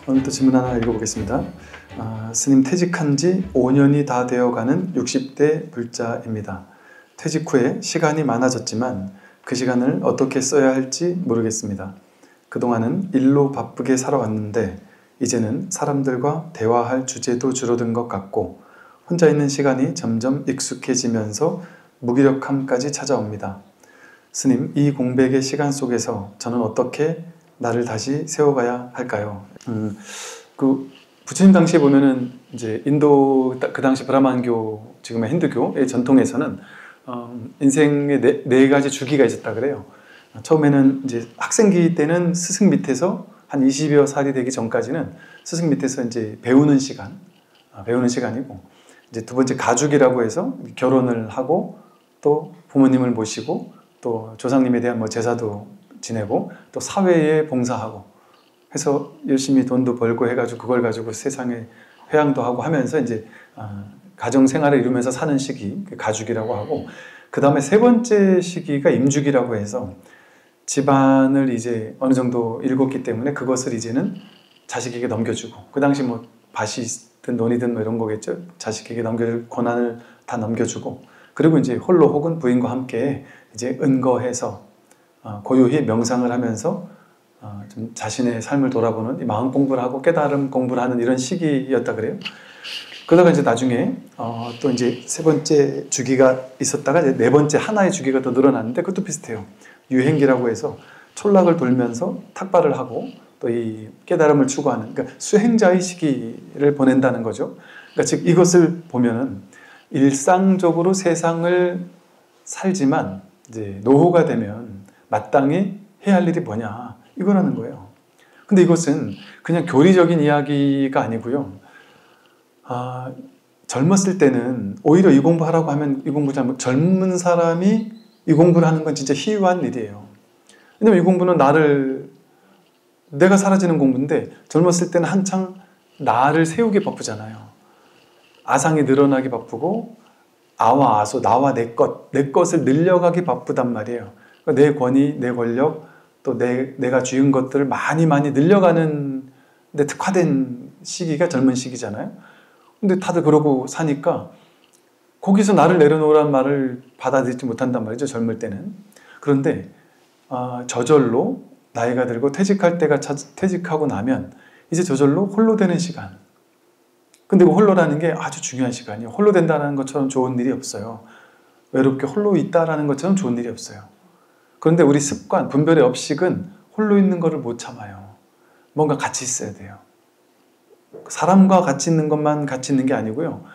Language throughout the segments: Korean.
오늘 또 질문 하나 읽어보겠습니다. 스님 퇴직한 지 5년이 다 되어가는 60대 불자입니다. 퇴직 후에 시간이 많아졌지만 그 시간을 어떻게 써야 할지 모르겠습니다. 그동안은 일로 바쁘게 살아왔는데 이제는 사람들과 대화할 주제도 줄어든 것 같고 혼자 있는 시간이 점점 익숙해지면서 무기력함까지 찾아옵니다. 스님, 이 공백의 시간 속에서 저는 어떻게 나를 다시 세워가야 할까요? 그 부처님 당시에 보면은 이제 인도 그 당시 브라만교, 지금의 힌두교의 전통에서는 인생의 네 가지 주기가 있었다 그래요. 처음에는 이제 학생기 때는 스승 밑에서 한 20여 살이 되기 전까지는 스승 밑에서 이제 배우는 시간이고, 이제 두 번째 가죽이라고 해서 결혼을 하고 또 부모님을 모시고 또 조상님에 대한 뭐 제사도 지내고 또 사회에 봉사하고 해서 열심히 돈도 벌고 해가지고 그걸 가지고 세상에 회양도 하고 하면서 이제 가정 생활을 이루면서 사는 시기, 가죽이라고 하고, 그 다음에 세 번째 시기가 임죽이라고 해서 집안을 이제 어느 정도 읽었기 때문에 그것을 이제는 자식에게 넘겨주고, 그 당시 뭐 밭이든 논이든 뭐 이런 거겠죠. 자식에게 넘겨줄 권한을 다 넘겨주고, 그리고 이제 홀로 혹은 부인과 함께 이제 은거해서 고요히 명상을 하면서 좀 자신의 삶을 돌아보는 마음 공부를 하고 깨달음 공부를 하는 이런 시기였다 그래요. 그러다가 이제 나중에 또 이제 세 번째 주기가 있었다가 이제 네 번째 하나의 주기가 더 늘어났는데 그것도 비슷해요. 유행기라고 해서 촌락을 돌면서 탁발을 하고 또 이 깨달음을 추구하는, 그러니까 수행자의 시기를 보낸다는 거죠. 그러니까 즉 이것을 보면은 일상적으로 세상을 살지만 이제 노후가 되면 마땅히 해야 할 일이 뭐냐, 이거라는 거예요. 근데 이것은 그냥 교리적인 이야기가 아니고요. 젊었을 때는 오히려 이 공부하라고 하면 이 공부 잘못, 젊은 사람이 이 공부를 하는 건 진짜 희유한 일이에요. 왜냐면 이 공부는 내가 사라지는 공부인데 젊었을 때는 한창 나를 세우기 바쁘잖아요. 아상이 늘어나기 바쁘고 아와 아소, 나와 내 것을 늘려가기 바쁘단 말이에요. 그러니까 내 권위, 내 권력, 또 내가 쥐은 것들을 많이 늘려가는 데 특화된 시기가 젊은 시기잖아요. 근데 다들 그러고 사니까 거기서 나를 내려놓으란 말을 받아들이지 못한단 말이죠, 젊을 때는. 그런데 저절로 나이가 들고 퇴직하고 나면 이제 저절로 홀로 되는 시간. 근데 그 홀로라는 게 아주 중요한 시간이에요. 홀로 된다는 것처럼 좋은 일이 없어요. 외롭게 홀로 있다라는 것처럼 좋은 일이 없어요. 그런데 우리 습관, 분별의 업식은 홀로 있는 것을 못 참아요. 뭔가 같이 있어야 돼요. 사람과 같이 있는 것만 같이 있는 게 아니고요.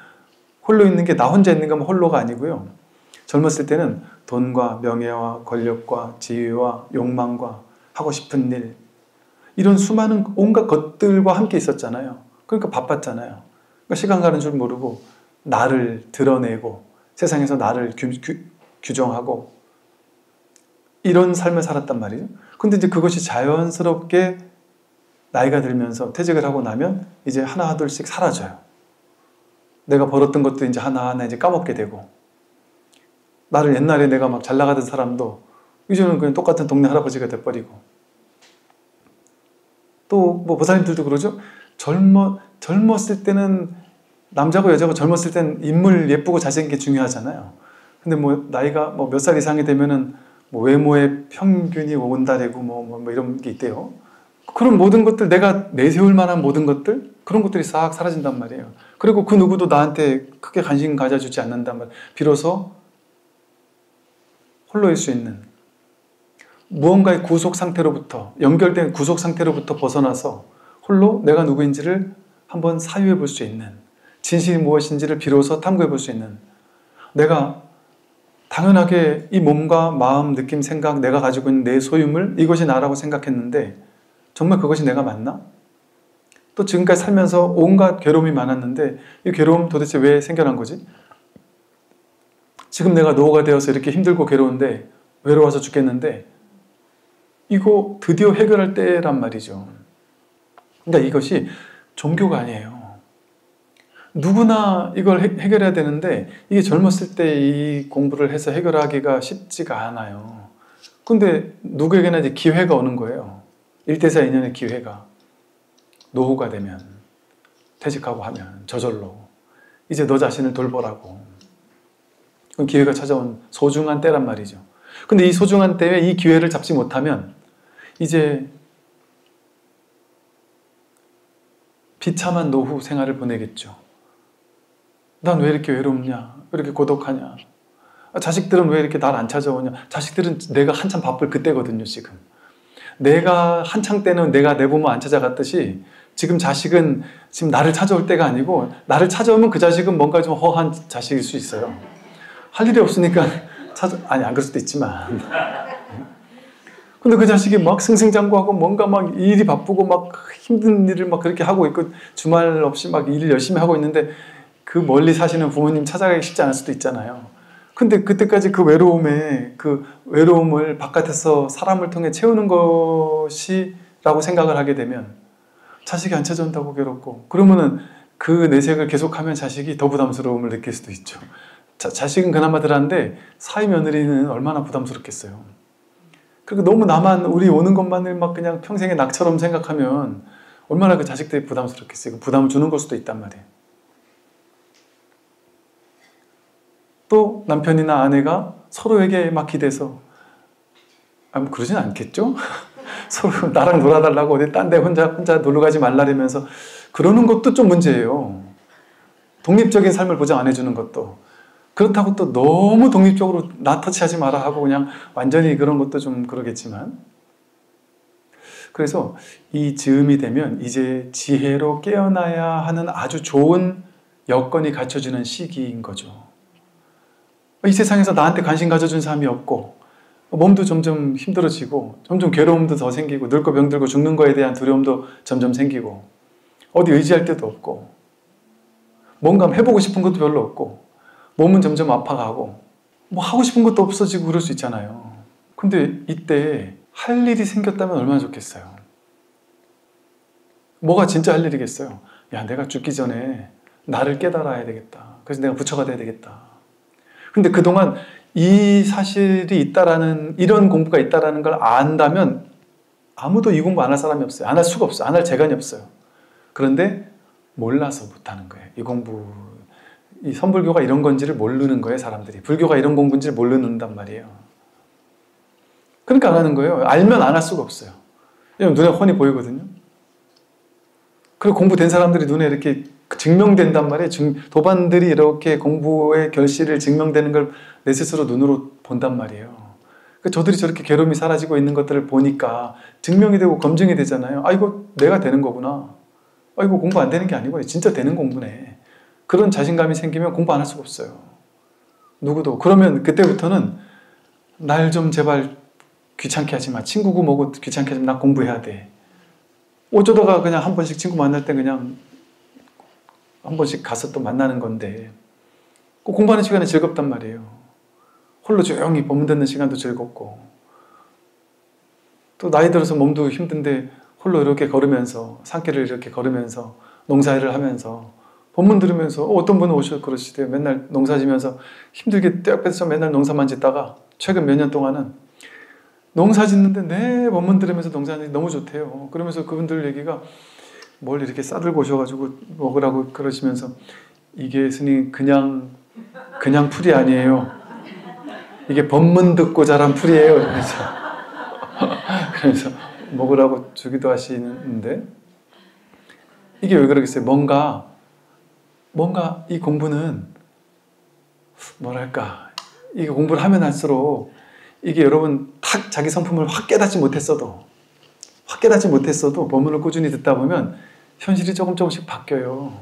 홀로 있는 게 나 혼자 있는 것만 홀로가 아니고요. 젊었을 때는 돈과 명예와 권력과 지위와 욕망과 하고 싶은 일, 이런 수많은 온갖 것들과 함께 있었잖아요. 그러니까 바빴잖아요. 그러니까 시간 가는 줄 모르고 나를 드러내고 세상에서 나를 규정하고 이런 삶을 살았단 말이죠. 근데 이제 그것이 자연스럽게 나이가 들면서 퇴직을 하고 나면 이제 하나둘씩 사라져요. 내가 벌었던 것도 이제 하나하나 이제 까먹게 되고, 나를 옛날에 내가 막 잘 나가던 사람도 이제는 그냥 똑같은 동네 할아버지가 돼버리고, 또 뭐 보살님들도 그러죠. 젊었을 때는 남자고 여자고 젊었을 때는 인물 예쁘고 잘생긴 게 중요하잖아요. 근데 뭐 나이가 뭐 몇 살 이상이 되면은 뭐 외모의 평균이 온다래고 뭐 이런 게 있대요. 그런 모든 것들, 내가 내세울 만한 모든 것들, 그런 것들이 싹 사라진단 말이에요. 그리고 그 누구도 나한테 크게 관심 가져주지 않는단 말이에요. 비로소 홀로일 수 있는 무언가의 구속 상태로부터, 연결된 구속 상태로부터 벗어나서 홀로 내가 누구인지를 한번 사유해 볼 수 있는, 진실이 무엇인지를 비로소 탐구해 볼 수 있는, 내가 당연하게 이 몸과 마음, 느낌, 생각, 내가 가지고 있는 내 소유물, 이것이 나라고 생각했는데 정말 그것이 내가 맞나? 또 지금까지 살면서 온갖 괴로움이 많았는데 이 괴로움 도대체 왜 생겨난 거지? 지금 내가 노후가 되어서 이렇게 힘들고 괴로운데, 외로워서 죽겠는데 이거 드디어 해결할 때란 말이죠. 그러니까 이것이 종교가 아니에요. 누구나 이걸 해결해야 되는데 이게 젊었을 때 이 공부를 해서 해결하기가 쉽지가 않아요. 근데 누구에게나 이제 기회가 오는 거예요. 일대사 인연의 기회가. 노후가 되면, 퇴직하고 하면 저절로 이제 너 자신을 돌보라고. 그건 기회가 찾아온 소중한 때란 말이죠. 근데 이 소중한 때에 이 기회를 잡지 못하면 이제 비참한 노후 생활을 보내겠죠. 난 왜 이렇게 외롭냐? 왜 이렇게 고독하냐? 자식들은 왜 이렇게 날 안 찾아오냐? 자식들은 내가 한참 바쁠 그때거든요, 지금. 내가 한창 때는 내가 내 부모 안 찾아갔듯이 지금 자식은 지금 나를 찾아올 때가 아니고, 나를 찾아오면 그 자식은 뭔가 좀 허한 자식일 수 있어요. 할 일이 없으니까 아니, 안 그럴 수도 있지만. 근데 그 자식이 막 승승장구하고 뭔가 막 일이 바쁘고 막 힘든 일을 막 그렇게 하고 있고 주말 없이 막 일을 열심히 하고 있는데 그 멀리 사시는 부모님 찾아가기 쉽지 않을 수도 있잖아요. 근데 그때까지 그 외로움을 바깥에서 사람을 통해 채우는 것이라고 생각을 하게 되면 자식이 안 찾아온다고 괴롭고, 그러면은 그 내색을 계속하면 자식이 더 부담스러움을 느낄 수도 있죠. 자식은 그나마 덜한데 사위 며느리는 얼마나 부담스럽겠어요. 그리고 너무 나만, 우리 오는 것만을 막 그냥 평생의 낙처럼 생각하면 얼마나 그 자식들이 부담스럽겠어요. 부담을 주는 걸 수도 있단 말이에요. 또 남편이나 아내가 서로에게 막 기대서, 그러진 않겠죠? 서로 나랑 놀아달라고 어디 딴 데 혼자 놀러 가지 말라면서 그러는 것도 좀 문제예요. 독립적인 삶을 보장 안 해주는 것도. 그렇다고 또 너무 독립적으로 나 터치하지 마라 하고 그냥 완전히 그런 것도 좀 그러겠지만, 그래서 이 즈음이 되면 이제 지혜로 깨어나야 하는 아주 좋은 여건이 갖춰지는 시기인 거죠. 이 세상에서 나한테 관심 가져준 사람이 없고, 몸도 점점 힘들어지고, 점점 괴로움도 더 생기고, 늙고 병들고 죽는 거에 대한 두려움도 점점 생기고, 어디 의지할 데도 없고, 뭔가 해보고 싶은 것도 별로 없고, 몸은 점점 아파가고, 뭐 하고 싶은 것도 없어지고 그럴 수 있잖아요. 근데 이때 할 일이 생겼다면 얼마나 좋겠어요. 뭐가 진짜 할 일이겠어요? 야, 내가 죽기 전에 나를 깨달아야 되겠다. 그래서 내가 부처가 돼야 되겠다. 근데 그동안 이 사실이 있다라는, 이런 공부가 있다라는 걸 안다면 아무도 이 공부 안 할 사람이 없어요. 안 할 수가 없어요. 안 할 재간이 없어요. 그런데 몰라서 못하는 거예요. 이 공부, 이 선불교가 이런 건지를 모르는 거예요, 사람들이. 불교가 이런 공부인지를 모르는단 말이에요. 그러니까 안 하는 거예요. 알면 안 할 수가 없어요. 왜냐면 눈에 훤히 보이거든요. 그리고 공부된 사람들이 눈에 이렇게 증명된단 말이에요. 도반들이 이렇게 공부의 결실을 증명되는 걸 내 스스로 눈으로 본단 말이에요. 그러니까 저들이 저렇게 괴로움이 사라지고 있는 것들을 보니까 증명이 되고 검증이 되잖아요. 아, 이거 내가 되는 거구나. 아, 이거 공부 안 되는 게 아니고 진짜 되는 공부네. 그런 자신감이 생기면 공부 안 할 수가 없어요. 누구도. 그러면 그때부터는 날 좀 제발 귀찮게 하지 마. 친구고 뭐고 귀찮게 하지 마. 나 공부해야 돼. 어쩌다가 그냥 한 번씩 친구 만날 때 그냥 한 번씩 가서 또 만나는 건데, 꼭 공부하는 시간이 즐겁단 말이에요. 홀로 조용히 법문 듣는 시간도 즐겁고, 또 나이 들어서 몸도 힘든데 홀로 이렇게 걸으면서, 산길을 이렇게 걸으면서 농사일을 하면서 법문 들으면서, 어떤 분은 오셔서 그러시대요. 맨날 농사 지면서 힘들게 떼약볕에서 맨날 농사만 짓다가 최근 몇 년 동안은 농사 짓는데 내 법문 들으면서 농사하는 게 너무 좋대요. 그러면서 그분들 얘기가, 뭘 이렇게 싸들고 오셔가지고 먹으라고 그러시면서, 이게 스님 그냥 풀이 아니에요. 이게 법문 듣고 자란 풀이에요. 그래서 먹으라고 주기도 하시는데, 이게 왜 그러겠어요? 뭔가 이 공부는 뭐랄까, 이게 공부를 하면 할수록 이게 여러분 탁 자기 성품을 확 깨닫지 못했어도 법문을 꾸준히 듣다 보면 현실이 조금씩 바뀌어요.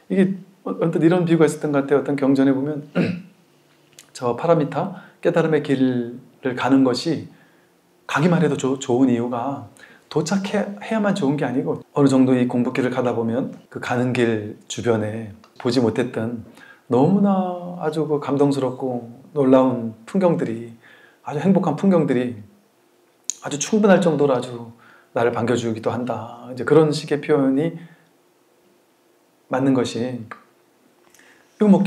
이게 언뜻 이런 비유가 있었던 것 같아요. 어떤 경전에 보면 저 파라미타, 깨달음의 길을 가는 것이 가기만 해도 좋은 이유가, 도착해야만 좋은 게 아니고 어느 정도 이 공부길을 가다 보면 그 가는 길 주변에 보지 못했던 너무나 아주 그 감동스럽고 놀라운 풍경들이, 아주 행복한 풍경들이 아주 충분할 정도로 아주 나를 반겨주기도 한다. 이제 그런 식의 표현이 맞는 것이, 이거 뭐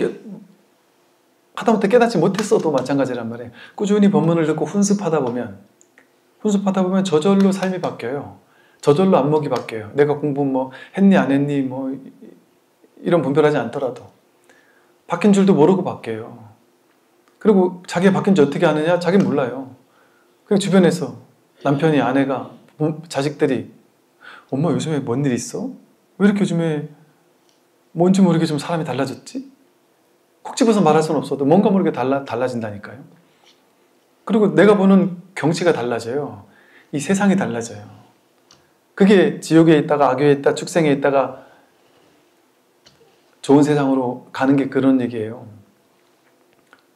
하다못해 깨닫지 못했어도 마찬가지란 말이에요. 꾸준히 법문을 듣고 훈습하다 보면 저절로 삶이 바뀌어요. 저절로 안목이 바뀌어요. 내가 공부 뭐 했니 안 했니 뭐 이런 분별하지 않더라도 바뀐 줄도 모르고 바뀌어요. 그리고 자기가 바뀐지 어떻게 아느냐? 자기는 몰라요. 그냥 주변에서 남편이, 아내가, 자식들이 엄마 요즘에 뭔 일 있어? 왜 이렇게 요즘에 뭔지 모르게 좀 사람이 달라졌지? 콕 집어서 말할 수는 없어도 뭔가 모르게 달라진다니까요. 그리고 내가 보는 경치가 달라져요. 이 세상이 달라져요. 그게 지옥에 있다가 악교에 있다, 축생에 있다가 좋은 세상으로 가는 게 그런 얘기예요.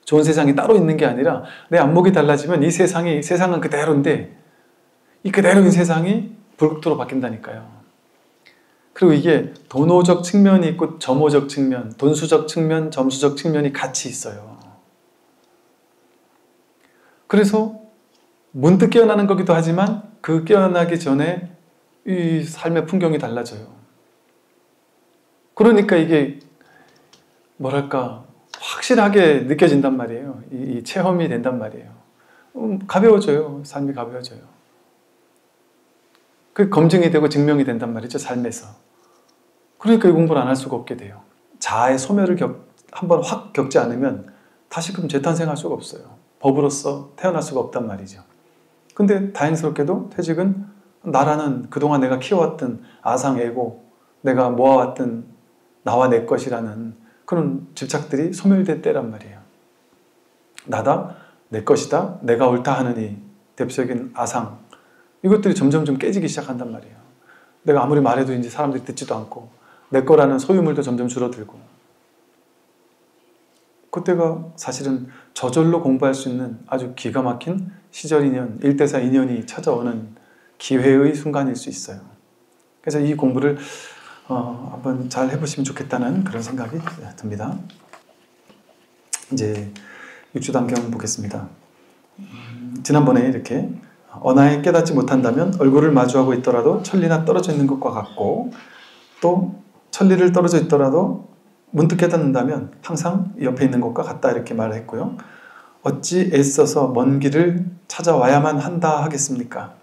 좋은 세상이 따로 있는 게 아니라 내 안목이 달라지면 이 세상은 그대로인데 이 그대로인 세상이 불극도로 바뀐다니까요. 그리고 이게 돈오적 측면이 있고 점오적 측면, 돈수적 측면, 점수적 측면이 같이 있어요. 그래서 문득 깨어나는 거기도 하지만 그 깨어나기 전에 이 삶의 풍경이 달라져요. 그러니까 이게 뭐랄까 확실하게 느껴진단 말이에요. 이 체험이 된단 말이에요. 가벼워져요. 삶이 가벼워져요. 그 검증이 되고 증명이 된단 말이죠. 삶에서. 그러니까 이 공부를 안 할 수가 없게 돼요. 자아의 소멸을 한번 확 겪지 않으면 다시금 재탄생할 수가 없어요. 법으로서 태어날 수가 없단 말이죠. 근데 다행스럽게도 퇴직은 나라는 그동안 내가 키워왔던 아상, 에고, 내가 모아왔던 나와 내 것이라는 그런 집착들이 소멸될 때란 말이에요. 나다, 내 것이다, 내가 옳다 하는 이 대표적인 아상, 이것들이 점점 좀 깨지기 시작한단 말이에요. 내가 아무리 말해도 이제 사람들이 듣지도 않고 내 거라는 소유물도 점점 줄어들고, 그때가 사실은 저절로 공부할 수 있는 아주 기가 막힌 시절 인연, 일대사 인연이 찾아오는 기회의 순간일 수 있어요. 그래서 이 공부를 한번 잘 해보시면 좋겠다는 그런 생각이 듭니다. 이제 육주단경 보겠습니다. 지난번에 이렇게 언하에 깨닫지 못한다면 얼굴을 마주하고 있더라도 천리나 떨어져 있는 것과 같고, 또 천리를 떨어져 있더라도 문득 깨닫는다면 항상 옆에 있는 것과 같다, 이렇게 말을 했고요. 어찌 애써서 먼 길을 찾아와야만 한다 하겠습니까?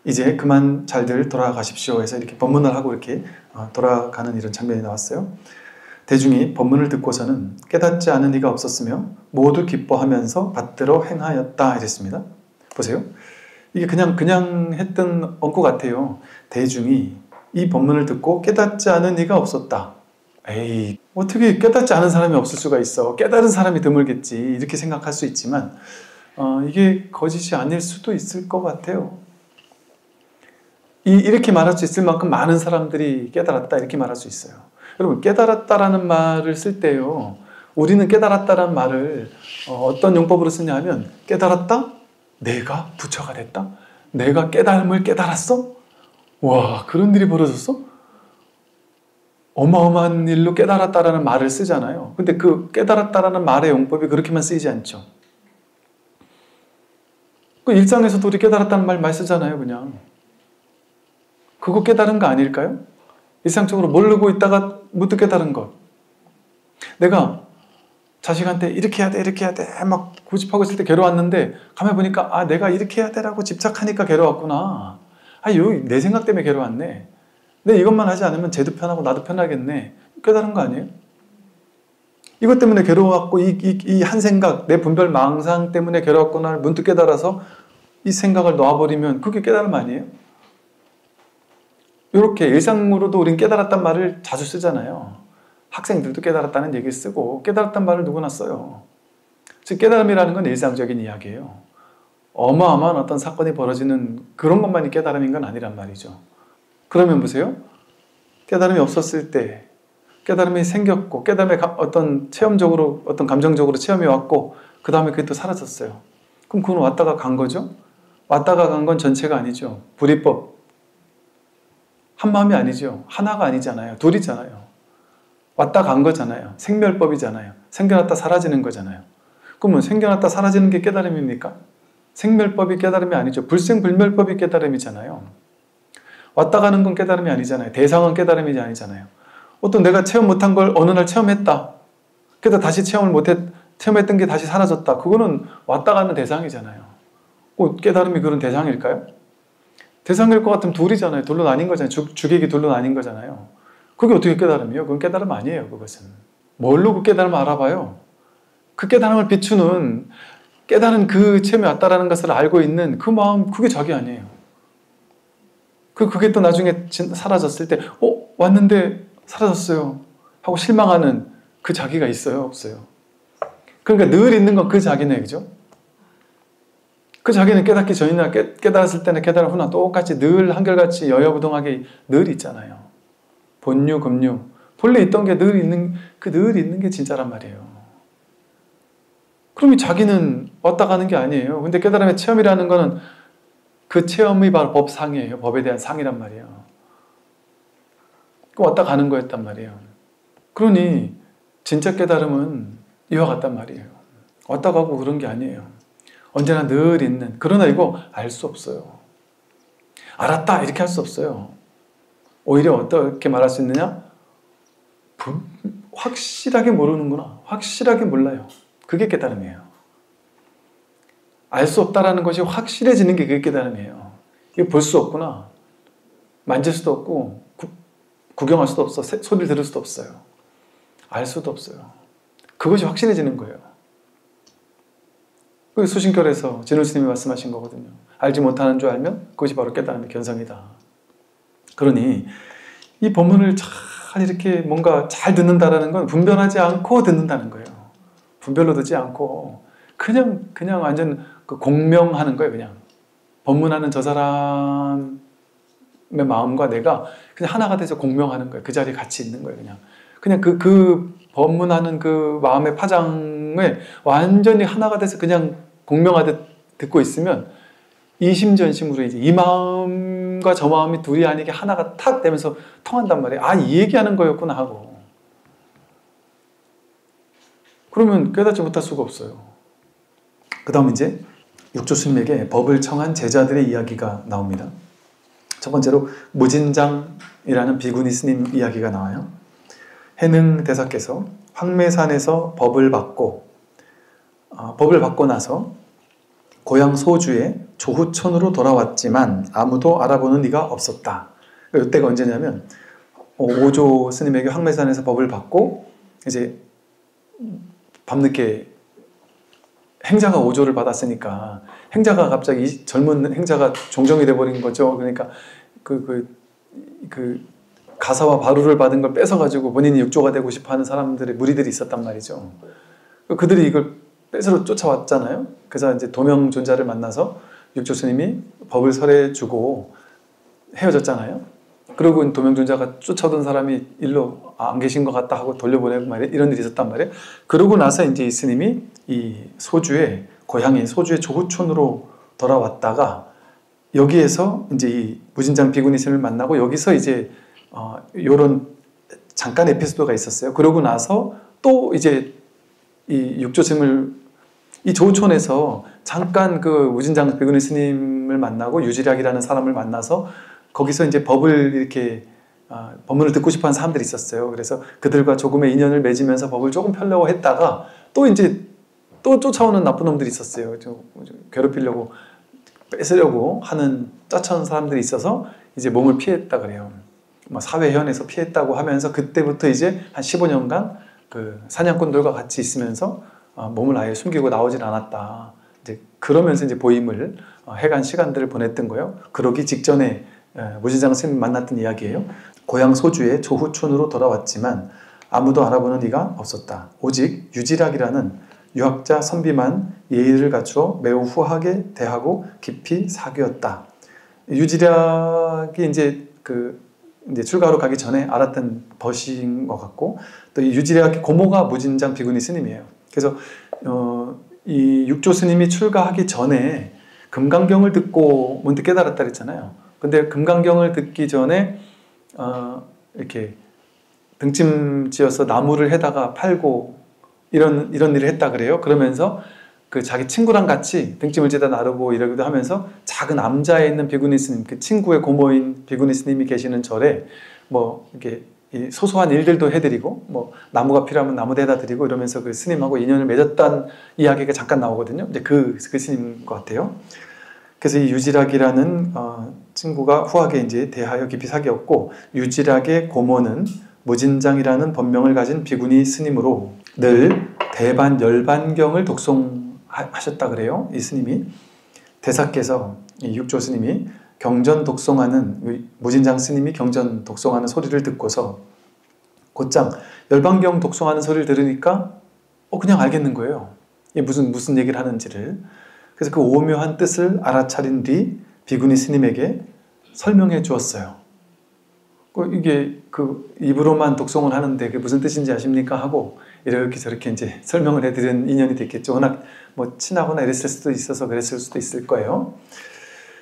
이제 그만 잘들 돌아가십시오 해서 이렇게 법문을 하고 이렇게 돌아가는 이런 장면이 나왔어요. 대중이 법문을 듣고서는 깨닫지 않은 이가 없었으며 모두 기뻐하면서 받들어 행하였다 이랬습니다. 보세요. 이게 그냥 했던 언고 같아요. 대중이 이 법문을 듣고 깨닫지 않은 이가 없었다. 에이, 어떻게 깨닫지 않은 사람이 없을 수가 있어. 깨달은 사람이 드물겠지. 이렇게 생각할 수 있지만 이게 거짓이 아닐 수도 있을 것 같아요. 이렇게 말할 수 있을 만큼 많은 사람들이 깨달았다, 이렇게 말할 수 있어요. 여러분, 깨달았다라는 말을 쓸 때요, 우리는 깨달았다라는 말을 어떤 용법으로 쓰냐 하면, 깨달았다? 내가 부처가 됐다? 내가 깨달음을 깨달았어? 와, 그런 일이 벌어졌어? 어마어마한 일로 깨달았다라는 말을 쓰잖아요. 근데 그 깨달았다라는 말의 용법이 그렇게만 쓰이지 않죠. 그 일상에서도 우리 깨달았다는 말 많이 쓰잖아요, 그냥. 그거 깨달은 거 아닐까요? 일상적으로 모르고 있다가 문득 깨달은 것. 내가 자식한테 이렇게 해야 돼, 이렇게 해야 돼 막 고집하고 있을 때 괴로웠는데 가만히 보니까 내가 이렇게 해야 되라고 집착하니까 괴로웠구나. 내 생각 때문에 괴로웠네. 근데 이것만 하지 않으면 쟤도 편하고 나도 편하겠네. 깨달은 거 아니에요? 이것 때문에 괴로웠고 이 한 생각, 내 분별 망상 때문에 괴로웠구나를 문득 깨달아서 이 생각을 놔버리면 그게 깨달음 아니에요? 이렇게 일상으로도 우린 깨달았단 말을 자주 쓰잖아요. 학생들도 깨달았다는 얘기를 쓰고 깨달았단 말을 누구나 써요. 즉 깨달음이라는 건 일상적인 이야기예요. 어마어마한 어떤 사건이 벌어지는 그런 것만이 깨달음인 건 아니란 말이죠. 그러면 보세요. 깨달음이 없었을 때 깨달음이 생겼고 깨달음의 어떤 체험적으로 어떤 감정적으로 체험이 왔고 그 다음에 그게 또 사라졌어요. 그럼 그건 왔다가 간 거죠? 왔다가 간 건 전체가 아니죠. 불이법. 한 마음이 아니죠. 하나가 아니잖아요. 둘이잖아요. 왔다 간 거잖아요. 생멸법이잖아요. 생겨났다 사라지는 거잖아요. 그러면 생겨났다 사라지는 게 깨달음입니까? 생멸법이 깨달음이 아니죠. 불생불멸법이 깨달음이잖아요. 왔다 가는 건 깨달음이 아니잖아요. 대상은 깨달음이 아니잖아요. 어떤 내가 체험 못한 걸 어느 날 체험했다. 그래서 다시 체험했던 게 다시 사라졌다. 그거는 왔다 가는 대상이잖아요. 깨달음이 그런 대상일까요? 대상일 것 같으면 돌이잖아요. 돌로 나뉜 거잖아요. 주객이 돌로 나뉜 거잖아요. 그게 어떻게 깨달음이에요? 그건 깨달음 아니에요. 그것은. 뭘로 그 깨달음을 알아봐요? 그 깨달음을 비추는 깨달은 그 체험이 왔다라는 것을 알고 있는 그 마음, 그게 자기 아니에요. 그게 또 나중에 사라졌을 때 왔는데 사라졌어요 하고 실망하는 그 자기가 있어요? 없어요? 그러니까 늘 있는 건 그 자기네, 그죠? 그 자기는 깨닫기 전이나 깨달았을 때나 깨달은 후나 똑같이 늘 한결같이 여여부동하게 늘 있잖아요. 본유, 금유. 본래 있던 게 늘 있는 게 진짜란 말이에요. 그러면 자기는 왔다 가는 게 아니에요. 근데 깨달음의 체험이라는 거는 그 체험이 바로 법상이에요. 법에 대한 상이란 말이에요. 왔다 가는 거였단 말이에요. 그러니 진짜 깨달음은 이와 같단 말이에요. 왔다 가고 그런 게 아니에요. 언제나 늘 있는. 그러나 이거 알 수 없어요. 알았다 이렇게 할 수 없어요. 오히려 어떻게 말할 수 있느냐? 확실하게 모르는구나. 확실하게 몰라요. 그게 깨달음이에요. 알 수 없다라는 것이 확실해지는 게 그게 깨달음이에요. 이거 볼 수 없구나. 만질 수도 없고 구경할 수도 없어. 소리를 들을 수도 없어요. 알 수도 없어요. 그것이 확실해지는 거예요. 그 수신결에서 진울 스님이 말씀하신 거거든요. 알지 못하는 줄 알면 그것이 바로 깨달음의 견성이다. 그러니 이 법문을 잘 이렇게 뭔가 잘 듣는다라는 건 분별하지 않고 듣는다는 거예요. 분별로 듣지 않고 그냥 완전 그 공명하는 거예요. 그냥 법문하는 저 사람의 마음과 내가 그냥 하나가 돼서 공명하는 거예요. 그 자리에 같이 있는 거예요. 그냥 그 법문하는 그 마음의 파장을 완전히 하나가 돼서 그냥 공명하듯 듣고 있으면 이심전심으로 이제 이 마음과 저 마음이 둘이 아니게 하나가 탁 되면서 통한단 말이에요. 아, 이 얘기하는 거였구나 하고. 그러면 깨닫지 못할 수가 없어요. 그 다음 이제 육조 스님에게 법을 청한 제자들의 이야기가 나옵니다. 첫 번째로 무진장이라는 비구니 스님 이야기가 나와요. 해능 대사께서 황매산에서 법을 받고 나서 고향 소주의 조후촌으로 돌아왔지만 아무도 알아보는 이가 없었다. 이때가 언제냐면 오조 스님에게 황매산에서 법을 받고 이제 밤늦게 행자가 오조를 받았으니까 행자가 갑자기 젊은 행자가 종정이 돼버린 거죠. 그러니까 그 가사와 바루를 받은 걸 뺏어가지고 본인이 육조가 되고 싶어하는 사람들의 무리들이 있었단 말이죠. 그들이 이걸 뺏으러 쫓아왔잖아요. 그래서 이제 도명존자를 만나서 육조 스님이 법을 설해주고 헤어졌잖아요. 그리고 도명존자가 쫓아오던 사람이 일로 안 계신 것 같다 하고 돌려보내고 말이에요. 이런 일이 있었단 말이에요. 그러고 나서 이제 이 스님이 이 소주의 고향인 소주의 조후촌으로 돌아왔다가 여기에서 이제 이 무진장 비구니 스님을 만나고 여기서 이제 요런 잠깐 에피소드가 있었어요. 그러고 나서 또 이제 이 육조 스님을 이 조후촌에서 잠깐 그 무진장 비구니 스님을 만나고 유지략이라는 사람을 만나서 거기서 이제 법을 이렇게 법문을 듣고 싶어하는 사람들이 있었어요. 그래서 그들과 조금의 인연을 맺으면서 법을 조금 펴려고 했다가 또 이제 또 쫓아오는 나쁜 놈들이 있었어요. 괴롭히려고 뺏으려고 하는 쫓아오는 사람들이 있어서 이제 몸을 피했다 그래요. 사회현에서 피했다고 하면서 그때부터 이제 한 15년간 그 사냥꾼들과 같이 있으면서 몸을 아예 숨기고 나오질 않았다. 이제 그러면서 이제 보임을 해간 시간들을 보냈던 거예요. 그러기 직전에 무진장 스님 만났던 이야기예요. 고향 소주의 조후촌으로 돌아왔지만 아무도 알아보는 이가 없었다. 오직 유지락이라는 유학자 선비만 예의를 갖추어 매우 후하게 대하고 깊이 사귀었다. 유지락이 이제 이제 출가로 가기 전에 알았던 벗인 것 같고 또 이 유지락의 고모가 무진장 비구니 스님이에요. 그래서 이 육조 스님이 출가하기 전에 금강경을 듣고 문득 깨달았다 그랬잖아요. 근데 금강경을 듣기 전에 이렇게 등짐 지어서 나무를 해다가 팔고 이런 일을 했다 그래요. 그러면서 그 자기 친구랑 같이 등짐을 지다 나르고 이러기도 하면서 작은 암자에 있는 비구니 스님, 그 친구의 고모인 비구니 스님이 계시는 절에 뭐 이렇게 이 소소한 일들도 해드리고 뭐 나무가 필요하면 나무 대다 드리고 이러면서 그 스님하고 인연을 맺었다는 이야기가 잠깐 나오거든요. 이제 그 스님인 것 같아요. 그래서 이 유지락이라는 친구가 후하게 이제 대하여 깊이 사귀었고, 유지락의 고모는 무진장이라는 법명을 가진 비구니 스님으로 늘 대반 열반경을 독송하셨다 그래요. 이 스님이 대사께서, 이 육조 스님이 경전 독송하는, 무진장 스님이 경전 독송하는 소리를 듣고서 곧장 열반경 독송하는 소리를 들으니까 그냥 알겠는 거예요. 이게 무슨 얘기를 하는지를. 그래서 그 오묘한 뜻을 알아차린 뒤 비구니 스님에게 설명해 주었어요. 이게 입으로만 독송을 하는데 그게 무슨 뜻인지 아십니까? 하고 이렇게 저렇게 이제 설명을 해드린 인연이 됐겠죠. 워낙 친하거나 이랬을 수도 있어서 그랬을 수도 있을 거예요.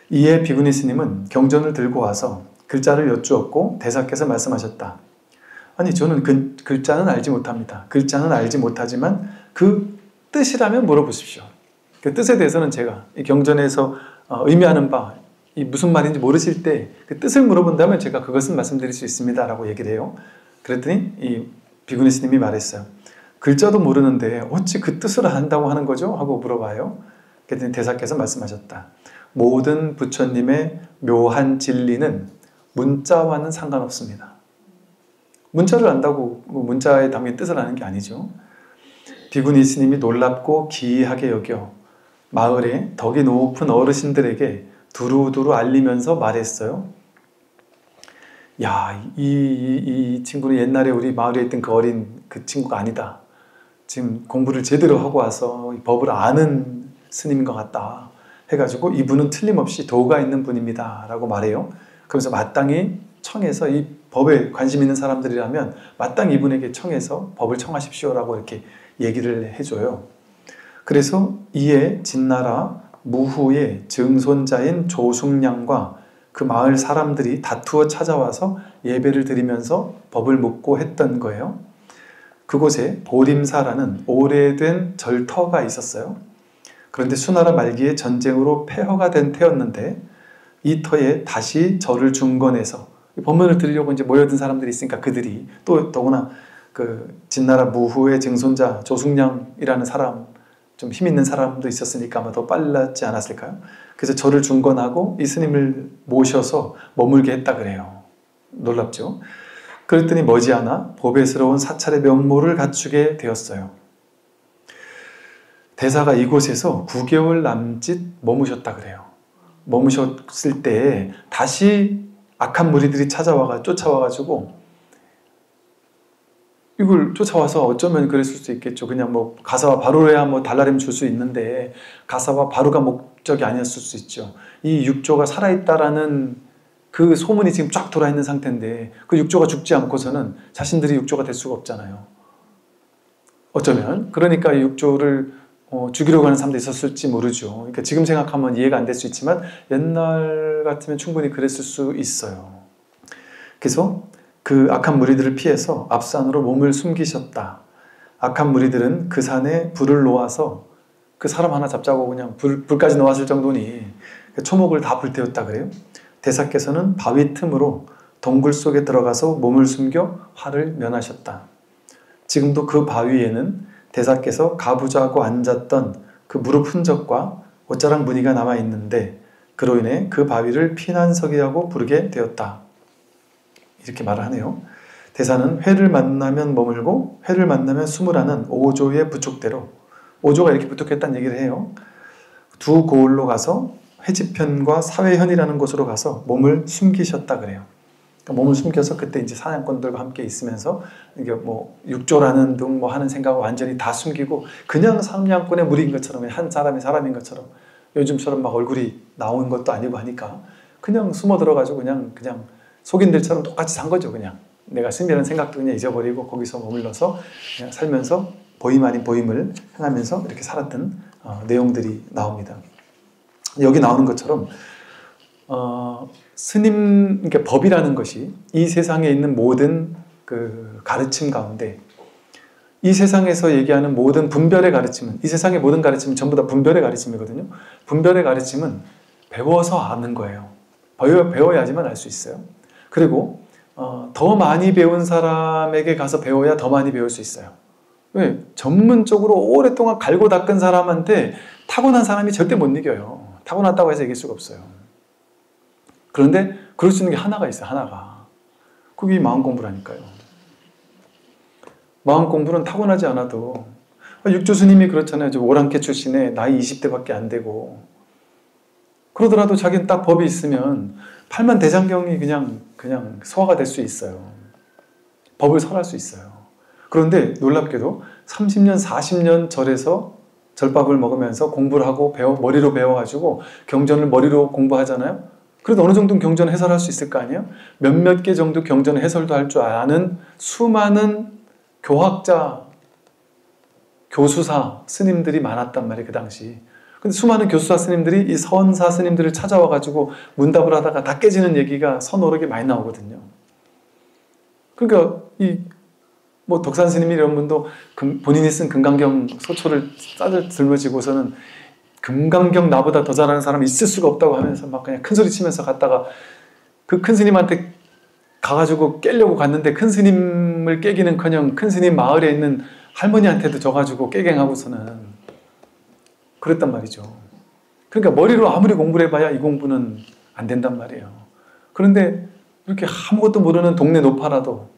이에 비구니 스님은 경전을 들고 와서 글자를 여쭈었고 대사께서 말씀하셨다. 아니, 저는 글자는 알지 못합니다. 글자는 알지 못하지만 그 뜻이라면 물어보십시오. 그 뜻에 대해서는 제가 이 경전에서 의미하는 바, 이 무슨 말인지 모르실 때 그 뜻을 물어본다면 제가 그것은 말씀드릴 수 있습니다 라고 얘기를 해요. 그랬더니 이 비구니 스님이 말했어요. 글자도 모르는데 어찌 그 뜻을 안다고 하는 거죠? 하고 물어봐요. 그랬더니 대사께서 말씀하셨다. 모든 부처님의 묘한 진리는 문자와는 상관없습니다. 문자를 안다고 문자에 담긴 뜻을 아는 게 아니죠. 비구니 스님이 놀랍고 기이하게 여겨 마을에 덕이 높은 어르신들에게 두루두루 알리면서 말했어요. 야, 이 친구는 옛날에 우리 마을에 있던 그 어린 그 친구가 아니다. 지금 공부를 제대로 하고 와서 법을 아는 스님인 것 같다. 해가지고 이분은 틀림없이 도가 있는 분입니다 라고 말해요. 그러면서 마땅히 청해서 이 법에 관심 있는 사람들이라면 마땅히 이분에게 청해서 법을 청하십시오 라고 이렇게 얘기를 해줘요. 그래서 이에 진나라 무후의 증손자인 조숙량과 그 마을 사람들이 다투어 찾아와서 예배를 드리면서 법을 묻고 했던 거예요. 그곳에 보림사라는 오래된 절터가 있었어요. 그런데 수나라 말기에 전쟁으로 폐허가 된 터였는데 이 터에 다시 절을 중건해서 법문을 들으려고 이제 모여든 사람들이 있으니까 그들이 또 더구나 그 진나라 무후의 증손자 조숙량이라는 사람, 좀 힘 있는 사람도 있었으니까 아마 더 빨랐지 않았을까요? 그래서 절을 중건하고 이 스님을 모셔서 머물게 했다 그래요. 놀랍죠? 그랬더니 머지않아 보배스러운 사찰의 면모를 갖추게 되었어요. 대사가 이곳에서 9개월 남짓 머무셨다 그래요. 머무셨을 때 다시 악한 무리들이 쫓아와가지고 이걸 쫓아와서 어쩌면 그랬을 수 있겠죠. 그냥 가사와 바로야 달라리면 줄 수 있는데 가사와 바로가 목적이 아니었을 수 있죠. 이 육조가 살아있다라는 그 소문이 지금 쫙 돌아있는 상태인데 그 육조가 죽지 않고서는 자신들이 육조가 될 수가 없잖아요. 어쩌면. 그러니까 이 육조를 죽이려고 하는 사람도 있었을지 모르죠. 그러니까 지금 생각하면 이해가 안 될 수 있지만 옛날 같으면 충분히 그랬을 수 있어요. 그래서 그 악한 무리들을 피해서 앞산으로 몸을 숨기셨다. 악한 무리들은 그 산에 불을 놓아서 그 사람 하나 잡자고 그냥 불까지 놓았을 정도니 초목을 다 불태웠다 그래요. 대사께서는 바위 틈으로 동굴 속에 들어가서 몸을 숨겨 화를 면하셨다. 지금도 그 바위에는 대사께서 가부좌하고 앉았던 그 무릎 흔적과 옷자락 무늬가 남아있는데 그로 인해 그 바위를 피난석이라고 부르게 되었다. 이렇게 말을 하네요. 대사는 회를 만나면 머물고 회를 만나면 숨으라는 오조의 부촉대로 오조가 이렇게 부탁했다는 얘기를 해요. 두 고을로 가서 회지편과 사회현이라는 곳으로 가서 몸을 숨기셨다 그래요. 그러니까 몸을 숨겨서 그때 이제 사냥꾼들과 함께 있으면서 이게 육조라는 등 하는 생각을 완전히 다 숨기고 그냥 사냥꾼의 무리인 것처럼 한 사람이 사람인 것처럼 요즘처럼 막 얼굴이 나오는 것도 아니고 하니까 그냥 숨어 들어가지고 그냥 속인들처럼 똑같이 산 거죠. 그냥 내가 스님이라는 생각도 그냥 잊어버리고 거기서 머물러서 그냥 살면서 보임 아닌 보임을 행하면서 이렇게 살았던 내용들이 나옵니다. 여기 나오는 것처럼 스님, 그러니까 법이라는 것이 이 세상에 있는 모든 그 가르침 가운데 이 세상에서 얘기하는 모든 분별의 가르침은 이 세상의 모든 가르침은 전부 다 분별의 가르침이거든요. 분별의 가르침은 배워서 아는 거예요. 배워야지만 알 수 있어요. 그리고 더 많이 배운 사람에게 가서 배워야 더 많이 배울 수 있어요. 왜? 전문적으로 오랫동안 갈고 닦은 사람한테 타고난 사람이 절대 못 이겨요. 타고났다고 해서 이길 수가 없어요. 그런데 그럴 수 있는 게 하나가 있어요. 하나가. 그게 마음 공부라니까요. 마음 공부는 타고나지 않아도 육조 스님이 그렇잖아요. 저 오랑캐 출신에 나이 20대밖에 안 되고 그러더라도 자기는 딱 법이 있으면 팔만 대장경이 그냥 소화가 될 수 있어요. 법을 설할 수 있어요. 그런데 놀랍게도 30년, 40년 절에서 절밥을 먹으면서 공부를 하고 머리로 배워가지고 경전을 머리로 공부하잖아요. 그래도 어느 정도는 경전을 해설할 수 있을 거 아니에요? 몇몇 개 정도 경전 해설도 할 줄 아는 수많은 교학자, 교수사 스님들이 많았단 말이에요. 그 당시. 근데 수많은 교수사 스님들이 이 선사 스님들을 찾아와가지고 문답을 하다가 다 깨지는 얘기가 선오록에 많이 나오거든요. 그러니까 뭐 덕산 스님이 이런 분도 본인이 쓴 금강경 소초를 싸들 들머지고서는 금강경 나보다 더 잘하는 사람이 있을 수가 없다고 하면서 막 그냥 큰 소리 치면서 갔다가 그 큰 스님한테 가가지고 깨려고 갔는데 큰 스님을 깨기는커녕 큰 스님 마을에 있는 할머니한테도 져가지고 깨갱하고서는 그랬단 말이죠. 그러니까 머리로 아무리 공부를 해봐야 이 공부는 안 된단 말이에요. 그런데 이렇게 아무것도 모르는 동네 노파라도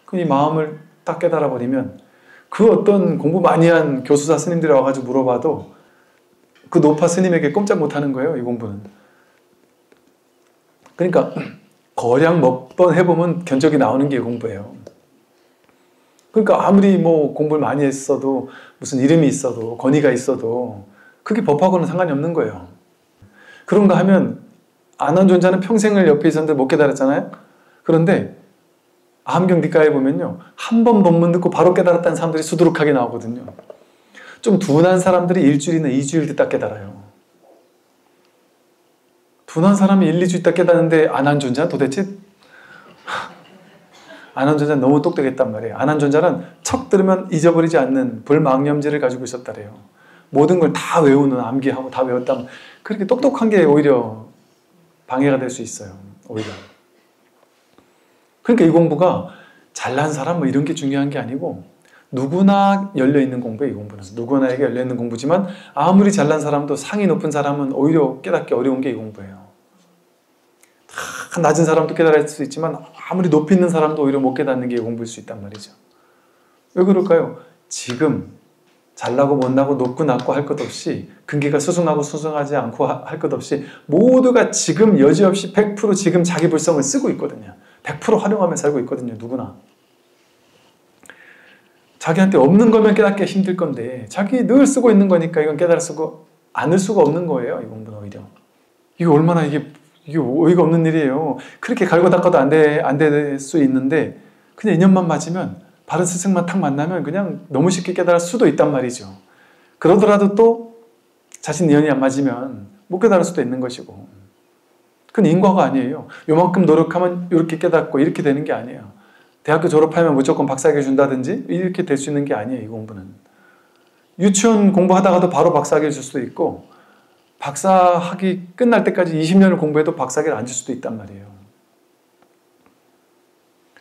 그 이 마음을 딱 깨달아 버리면 그 어떤 공부 많이 한 교수사 스님들이 와가지고 물어봐도 그 노파 스님에게 꼼짝 못하는 거예요. 이 공부는. 그러니까 거량 몇 번 해보면 견적이 나오는 게 공부예요. 그러니까 아무리 뭐 공부를 많이 했어도 무슨 이름이 있어도 권위가 있어도 그게 법하고는 상관이 없는 거예요. 그런가 하면 안한존자는 평생을 옆에 있었는데 못 깨달았잖아요. 그런데 암경뒷가에 보면요, 한 번 법문 듣고 바로 깨달았다는 사람들이 수두룩하게 나오거든요. 좀 둔한 사람들이 일주일이나 2주일 뒤딱 깨달아요. 둔한 사람이 1, 2주 있다 깨닫는데 안한존자는 도대체 안한존자는 너무 똑똑했단 말이에요. 안한존자는 척 들으면 잊어버리지 않는 불망념지를 가지고 있었다래요. 모든 걸 다 외우는, 암기하고 다 외웠다면 그렇게 똑똑한 게 오히려 방해가 될 수 있어요. 오히려. 그러니까 이 공부가 잘난 사람 뭐 이런 게 중요한 게 아니고 누구나 열려있는 공부예요. 이 공부는. 누구나에게 열려있는 공부지만 아무리 잘난 사람도 상이 높은 사람은 오히려 깨닫기 어려운 게 이 공부예요. 다 낮은 사람도 깨달을 수 있지만 아무리 높이 있는 사람도 오히려 못 깨닫는 게 이 공부일 수 있단 말이죠. 왜 그럴까요? 지금 잘나고 못나고 높고 낮고 할 것 없이 근기가 수승하고 수승하지 않고 할 것 없이 모두가 지금 여지없이 100% 지금 자기 불성을 쓰고 있거든요. 100% 활용하며 살고 있거든요. 누구나. 자기한테 없는 거면 깨닫기 힘들 건데 자기 늘 쓰고 있는 거니까 이건 깨달을 쓰고 않을 수가 없는 거예요. 이 공부는 오히려. 이게 얼마나 이게 어이가 없는 일이에요. 그렇게 갈고 닦아도 안 될 수 있는데 그냥 인연만 맞으면 바른 스승만 탁 만나면 그냥 너무 쉽게 깨달을 수도 있단 말이죠. 그러더라도 또 자신 인연이 안 맞으면 못 깨달을 수도 있는 것이고 그건 인과가 아니에요. 요만큼 노력하면 이렇게 깨닫고 이렇게 되는 게 아니에요. 대학교 졸업하면 무조건 박사학위 준다든지 이렇게 될 수 있는 게 아니에요. 이 공부는. 유치원 공부하다가도 바로 박사학위를 줄 수도 있고 박사학위 끝날 때까지 20년을 공부해도 박사학위를 안 줄 수도 있단 말이에요.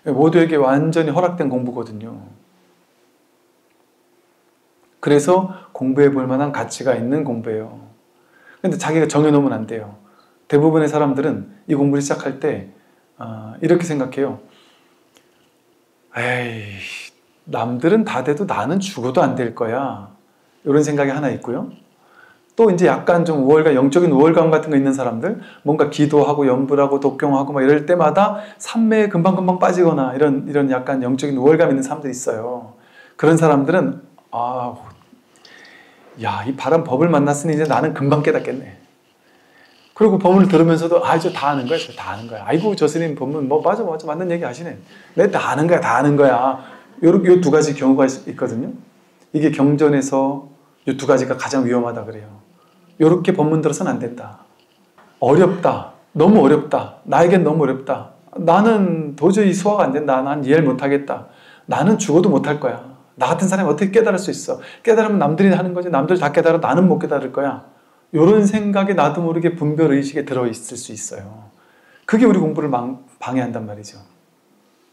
모두에게 완전히 허락된 공부거든요. 그래서 공부해 볼 만한 가치가 있는 공부예요. 근데 자기가 정해놓으면 안 돼요. 대부분의 사람들은 이 공부를 시작할 때 이렇게 생각해요. 에이, 남들은 다 돼도 나는 죽어도 안 될 거야. 이런 생각이 하나 있고요. 또 이제 약간 좀 영적인 우월감 같은 거 있는 사람들, 뭔가 기도하고 염불하고 독경하고 막 이럴 때마다 삼매에 금방금방 빠지거나 이런 약간 영적인 우월감 있는 사람들이 있어요. 그런 사람들은 이 바른 법을 만났으니 이제 나는 금방 깨닫겠네. 그리고 법문을 들으면서도 저 다 아는 거야, 다 아는 거야. 아이고 저 스님 법문 뭐 맞아 맞는 얘기 하시네. 내 다 아는 거야, 다 아는 거야. 요 두 가지 경우가 있거든요. 이게 경전에서 이 두 가지가 가장 위험하다 그래요. 이렇게 법문 들어서는 안 된다. 어렵다. 너무 어렵다. 나에겐 너무 어렵다. 나는 도저히 소화가 안 된다. 난 이해를 못하겠다. 나는 죽어도 못할 거야. 나 같은 사람이 어떻게 깨달을 수 있어? 깨달으면 남들이 하는 거지. 남들 다 깨달아. 나는 못 깨달을 거야. 이런 생각에 나도 모르게 분별의식에 들어있을 수 있어요. 그게 우리 공부를 방해한단 말이죠.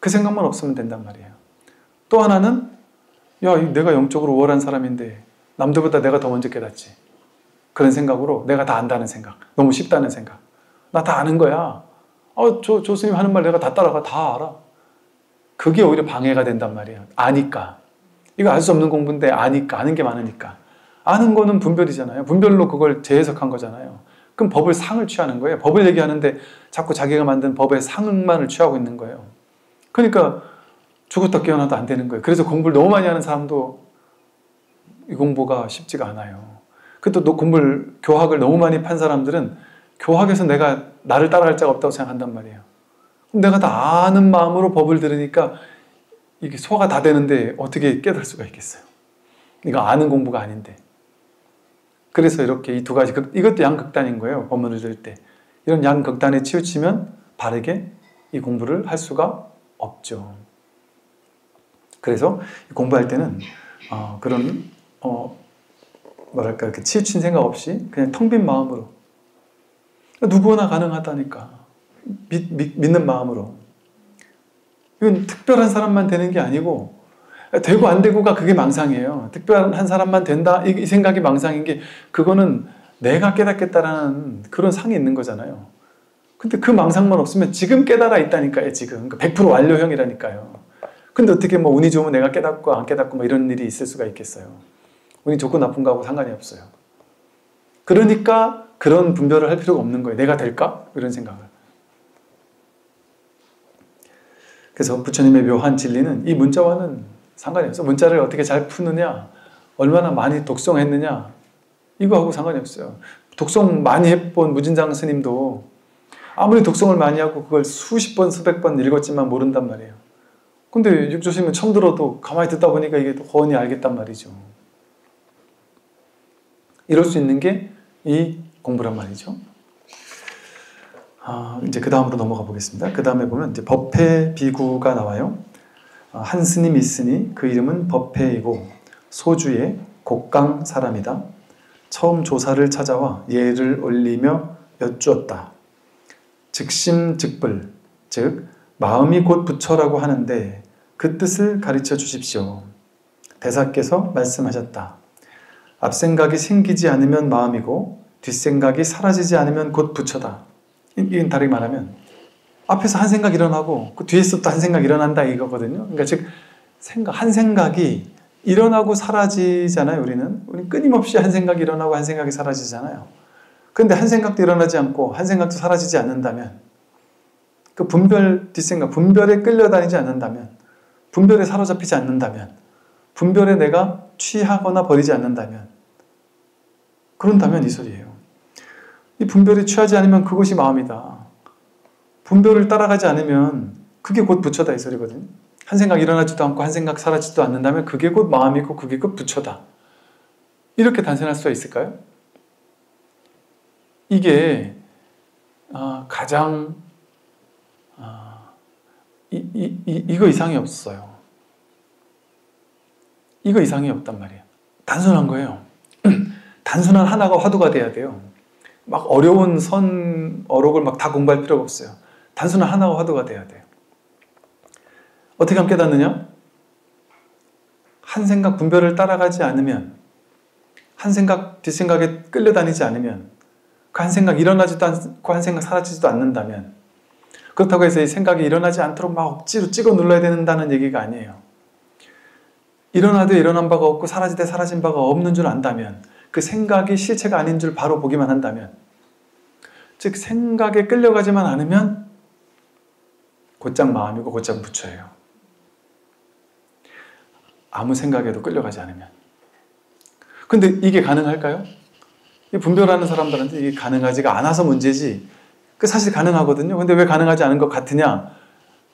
그 생각만 없으면 된단 말이에요. 또 하나는 내가 영적으로 우월한 사람인데 남들보다 내가 더 먼저 깨닫지. 그런 생각으로 내가 다 안다는 생각, 너무 쉽다는 생각. 나 다 아는 거야. 저 스님 하는 말 내가 다 따라가, 다 알아. 그게 오히려 방해가 된단 말이에요. 아니까. 이거 알 수 없는 공부인데 아니까, 아는 게 많으니까. 아는 거는 분별이잖아요. 분별로 그걸 재해석한 거잖아요. 그럼 법을 상을 취하는 거예요. 법을 얘기하는데 자꾸 자기가 만든 법의 상만을 취하고 있는 거예요. 그러니까 죽었다 깨어나도 안 되는 거예요. 그래서 공부를 너무 많이 하는 사람도 이 공부가 쉽지가 않아요. 그또 공부를, 교학을 너무 많이 판 사람들은 교학에서 내가 나를 따라갈 자가 없다고 생각한단 말이에요. 그럼 내가 다 아는 마음으로 법을 들으니까 이게 소화가 다 되는데 어떻게 깨달을 수가 있겠어요? 이거 아는 공부가 아닌데. 그래서 이렇게 이 두 가지, 이것도 양극단인 거예요. 법문을 들을 때. 이런 양극단에 치우치면 바르게 이 공부를 할 수가 없죠. 그래서 공부할 때는 그런 뭐랄까 이렇게 치우친 생각 없이 그냥 텅 빈 마음으로, 누구나 가능하다니까, 믿는 마음으로. 이건 특별한 사람만 되는 게 아니고 되고 안 되고가 그게 망상이에요. 특별한 사람만 된다 이 생각이 망상인 게, 그거는 내가 깨닫겠다라는 그런 상이 있는 거잖아요. 근데 그 망상만 없으면 지금 깨달아 있다니까요. 지금 100% 완료형이라니까요. 근데 어떻게 뭐 운이 좋으면 내가 깨닫고 안 깨닫고 뭐 이런 일이 있을 수가 있겠어요. 운이 좋고 나쁜 거하고 상관이 없어요. 그러니까 그런 분별을 할 필요가 없는 거예요. 내가 될까? 이런 생각을. 그래서 부처님의 묘한 진리는 이 문자와는 상관이 없어요. 문자를 어떻게 잘 푸느냐, 얼마나 많이 독송했느냐, 이거하고 상관이 없어요. 독송 많이 해본 무진장 스님도 아무리 독송을 많이 하고 그걸 수십 번, 수백 번 읽었지만 모른단 말이에요. 근데 육조심은 처음 들어도 가만히 듣다 보니까 이게 훤히 알겠단 말이죠. 이럴 수 있는 게 이 공부란 말이죠. 이제 그 다음으로 넘어가 보겠습니다. 그 다음에 보면 이제 법회 비구가 나와요. 한 스님이 있으니 그 이름은 법회이고 소주의 곡강 사람이다. 처음 조사를 찾아와 예를 올리며 여쭈었다. 즉심즉불, 즉 마음이 곧 부처라고 하는데 그 뜻을 가르쳐 주십시오. 대사께서 말씀하셨다. 앞생각이 생기지 않으면 마음이고 뒷생각이 사라지지 않으면 곧 부처다. 이건 다르게 말하면 앞에서 한 생각 일어나고 그 뒤에서 또 한 생각 일어난다 이거거든요. 그러니까 즉 한 생각이 일어나고 사라지잖아요. 우리는 끊임없이 한 생각이 일어나고 한 생각이 사라지잖아요. 그런데 한 생각도 일어나지 않고 한 생각도 사라지지 않는다면, 그 분별 뒷생각, 분별에 끌려다니지 않는다면, 분별에 사로잡히지 않는다면, 분별에 내가 취하거나 버리지 않는다면, 그런다면 이 소리예요. 이 분별에 취하지 않으면 그것이 마음이다. 분별을 따라가지 않으면 그게 곧 부처다 이 소리거든요. 한 생각 일어나지도 않고 한 생각 사라지지도 않는다면 그게 곧 마음이고 그게 곧 부처다. 이렇게 단순할 수가 있을까요? 이게 가장 이거 이상이 없어요. 이거 이상이 없단 말이에요. 단순한 거예요. 단순한 하나가 화두가 돼야 돼요. 막 어려운 어록을 막 다 공부할 필요가 없어요. 단순한 하나가 화두가 돼야 돼요. 어떻게 하면 깨닫느냐? 한 생각 분별을 따라가지 않으면, 한 생각 뒷생각에 끌려다니지 않으면, 그 한 생각 일어나지도 않고 한 생각 사라지지도 않는다면, 그렇다고 해서 이 생각이 일어나지 않도록 막 억지로 찍어 눌러야 된다는 얘기가 아니에요. 일어나도 일어난 바가 없고 사라지되 사라진 바가 없는 줄 안다면, 그 생각이 실체가 아닌 줄 바로 보기만 한다면, 즉 생각에 끌려가지만 않으면 곧장 마음이고 곧장 부처예요. 아무 생각에도 끌려가지 않으면. 근데 이게 가능할까요? 분별하는 사람들한테 이게 가능하지가 않아서 문제지, 사실 가능하거든요. 근데 왜 가능하지 않은 것 같으냐?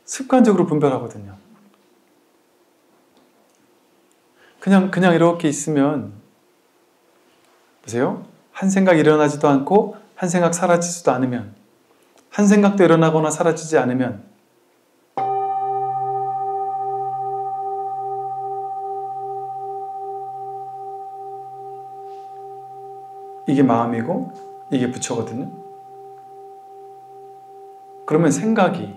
습관적으로 분별하거든요. 그냥 이렇게 있으면, 보세요. 한 생각 일어나지도 않고 한 생각 사라지지도 않으면, 한 생각도 일어나거나 사라지지 않으면, 이게 마음이고 이게 부처거든요. 그러면 생각이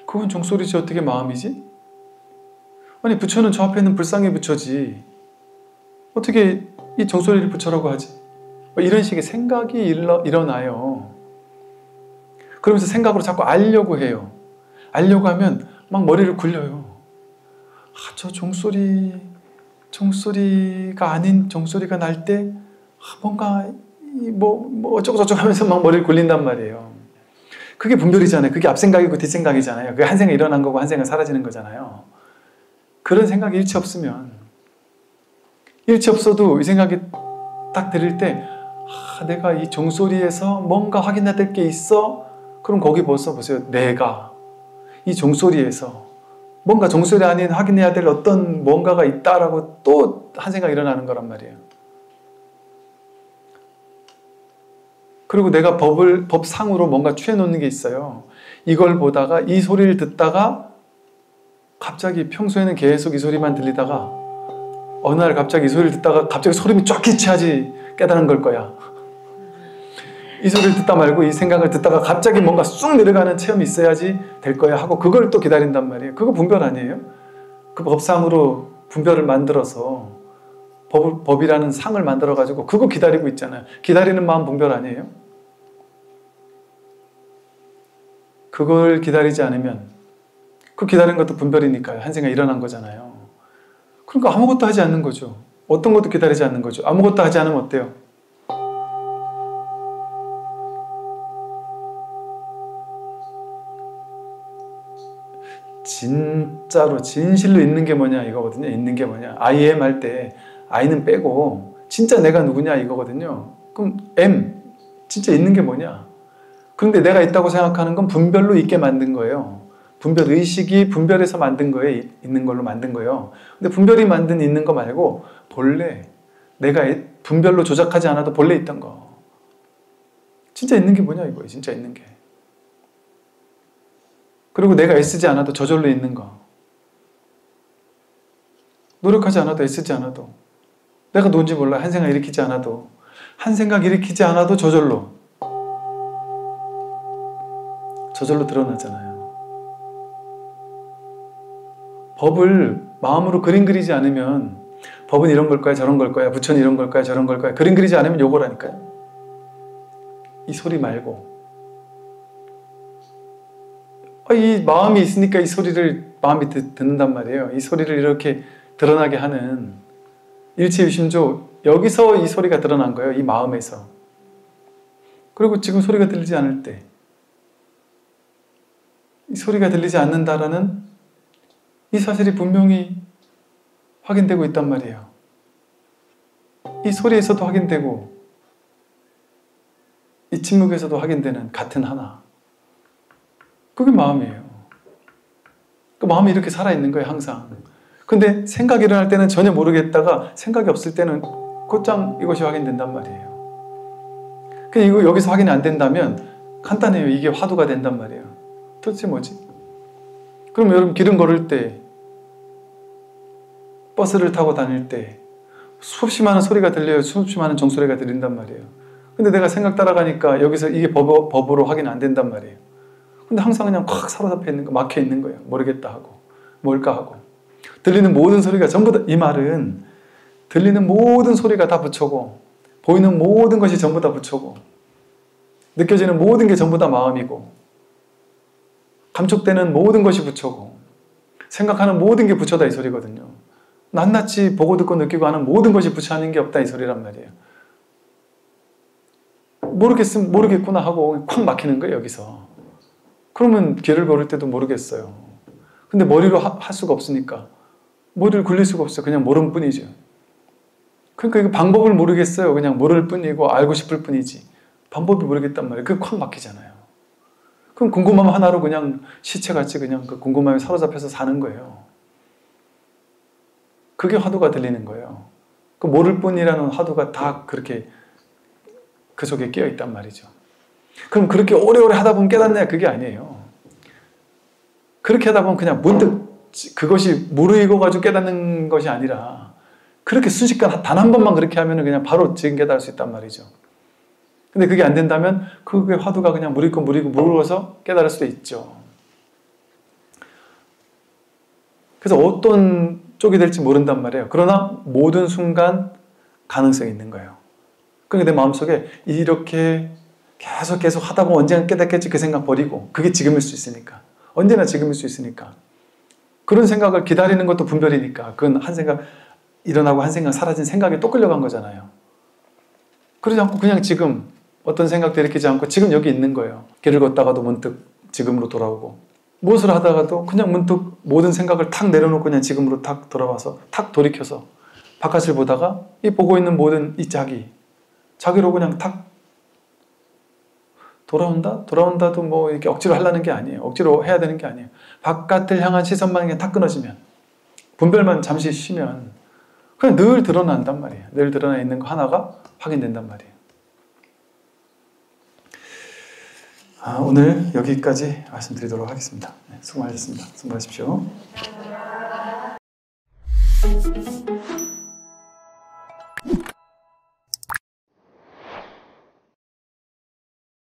그건 종소리지 어떻게 마음이지? 아니 부처는 저 앞에 있는 불상의 부처지. 어떻게 이 종소리를 붙여라고 하지? 뭐 이런 식의 생각이 일어나요. 그러면서 생각으로 자꾸 알려고 해요. 알려고 하면 막 머리를 굴려요. 저 종소리가 아닌 종소리가 날 때 뭔가 뭐 어쩌고저쩌고 하면서 막 머리를 굴린단 말이에요. 그게 분별이잖아요. 그게 앞생각이고 뒷생각이잖아요. 그게 한 생각 일어난 거고 한 생각 사라지는 거잖아요. 그런 생각이 일치 없으면, 일치 없어도 이 생각이 딱 들을 때 내가 이 종소리에서 뭔가 확인해야 될 게 있어? 그럼 거기 보세요. 내가 이 종소리에서 뭔가 종소리 아닌 확인해야 될 어떤 뭔가가 있다라고 또 한 생각 일어나는 거란 말이에요. 그리고 내가 법상으로 뭔가 취해놓는 게 있어요. 이걸 보다가 이 소리를 듣다가 갑자기 평소에는 계속 이 소리만 들리다가 어느 날 갑자기 이 소리를 듣다가 갑자기 소름이 쫙 끼쳐야지 깨달은 걸 거야. 이 소리를 듣다 말고 이 생각을 듣다가 갑자기 뭔가 쑥 내려가는 체험이 있어야지 될 거야 하고 그걸 또 기다린단 말이에요. 그거 분별 아니에요? 그 법상으로 분별을 만들어서 법이라는 상을 만들어가지고 그거 기다리고 있잖아요. 기다리는 마음 분별 아니에요? 그걸 기다리지 않으면 그 기다리는 것도 분별이니까요. 한 생각 일어난 거잖아요. 그러니까 아무것도 하지 않는 거죠. 어떤 것도 기다리지 않는 거죠. 아무것도 하지 않으면 어때요? 진짜로 진실로 있는 게 뭐냐 이거거든요. 있는 게 뭐냐. I am 할 때 I는 빼고 진짜 내가 누구냐 이거거든요. 그럼 M 진짜 있는 게 뭐냐. 그런데 내가 있다고 생각하는 건 분별로 있게 만든 거예요. 분별 의식이 분별해서 만든 거예요. 있는 걸로 만든 거예요. 근데 분별이 만든 있는 거 말고 본래 내가 분별로 조작하지 않아도 본래 있던 거. 진짜 있는 게 뭐냐 이거예요. 진짜 있는 게. 그리고 내가 애쓰지 않아도 저절로 있는 거. 노력하지 않아도 애쓰지 않아도 내가 뭔지 몰라. 한 생각 일으키지 않아도 저절로 드러나잖아요. 법을 마음으로 그림 그리지 않으면 법은 이런 걸 거야 저런 걸 거야 부처는 이런 걸 거야 저런 걸 거야 그림 그리지 않으면 요거라니까요. 이 소리 말고 이 마음이 있으니까 이 소리를 마음이 듣는단 말이에요. 이 소리를 이렇게 드러나게 하는 일체유심조 여기서 이 소리가 드러난 거예요. 이 마음에서. 그리고 지금 소리가 들리지 않을 때 이 소리가 들리지 않는다라는 이 사실이 분명히 확인되고 있단 말이에요. 이 소리에서도 확인되고 이 침묵에서도 확인되는 같은 하나. 그게 마음이에요. 그 마음이 이렇게 살아있는 거예요. 항상. 근데 생각이 일어날 때는 전혀 모르겠다가 생각이 없을 때는 곧장 이것이 확인된단 말이에요. 근데 이거 여기서 확인이 안 된다면 간단해요. 이게 화두가 된단 말이에요. 도대체 뭐지? 그럼 여러분 기름 걸을 때 버스를 타고 다닐 때 수없이 많은 소리가 들려요. 수없이 많은 종소리가 들린단 말이에요. 근데 내가 생각 따라가니까 여기서 이게 법으로 확인 안 된단 말이에요. 근데 항상 그냥 콱 사로잡혀 있는 거, 막혀 있는 거예요. 모르겠다 하고 뭘까 하고 들리는 모든 소리가 전부 다 이 말은 들리는 모든 소리가 다 부처고 보이는 모든 것이 전부 다 부처고 느껴지는 모든 게 전부 다 마음이고 감촉되는 모든 것이 부처고 생각하는 모든 게 부처다 이 소리거든요. 낱낱이 보고 듣고 느끼고 하는 모든 것이 부처 아닌 게 없다 이 소리란 말이에요. 모르겠구나 하고 콱 막히는 거예요 여기서. 그러면 길을 걸을 때도 모르겠어요. 근데 머리로 할 수가 없으니까 머리를 굴릴 수가 없어요. 그냥 모를 뿐이죠. 그러니까 이거 방법을 모르겠어요. 그냥 모를 뿐이고 알고 싶을 뿐이지 방법이 모르겠단 말이에요. 그게 콱 막히잖아요. 그럼 궁금함 하나로 그냥 시체같이 그냥 그 궁금함에 사로잡혀서 사는 거예요. 그게 화두가 들리는 거예요. 그 모를 뿐이라는 화두가 다 그렇게 그 속에 끼어 있단 말이죠. 그럼 그렇게 오래오래 하다 보면 깨닫냐? 그게 아니에요. 그렇게 하다 보면 그냥 문득 그것이 무르익어가지고 깨닫는 것이 아니라 그렇게 순식간 단 한 번만 그렇게 하면 그냥 바로 지금 깨달을 수 있단 말이죠. 근데 그게 안 된다면 그게 화두가 그냥 무르익어서 깨달을 수도 있죠. 그래서 어떤 쪽이 될지 모른단 말이에요. 그러나 모든 순간 가능성이 있는 거예요. 그러니까 내 마음속에 이렇게 계속 하다 보면 언젠가 깨닫겠지 그 생각 버리고, 그게 지금일 수 있으니까, 언제나 지금일 수 있으니까, 그런 생각을 기다리는 것도 분별이니까, 그건 한 생각 일어나고 한 생각 사라진 생각에 또 끌려간 거잖아요. 그러지 않고 그냥 지금 어떤 생각도 일으키지 않고 지금 여기 있는 거예요. 길을 걷다가도 문득 지금으로 돌아오고, 무엇을 하다가도 그냥 문득 모든 생각을 탁 내려놓고 그냥 지금으로 탁 돌아와서 탁 돌이켜서 바깥을 보다가 이 보고 있는 모든 이 자기로 그냥 탁 돌아온다도 뭐 이렇게 억지로 하려는 게 아니에요. 억지로 해야 되는 게 아니에요. 바깥을 향한 시선만 그냥 탁 끊어지면, 분별만 잠시 쉬면 그냥 늘 드러난단 말이에요. 늘 드러나 있는 거 하나가 확인된단 말이에요. 오늘 여기까지 말씀드리도록 하겠습니다. 수고하셨습니다. 수고하십시오.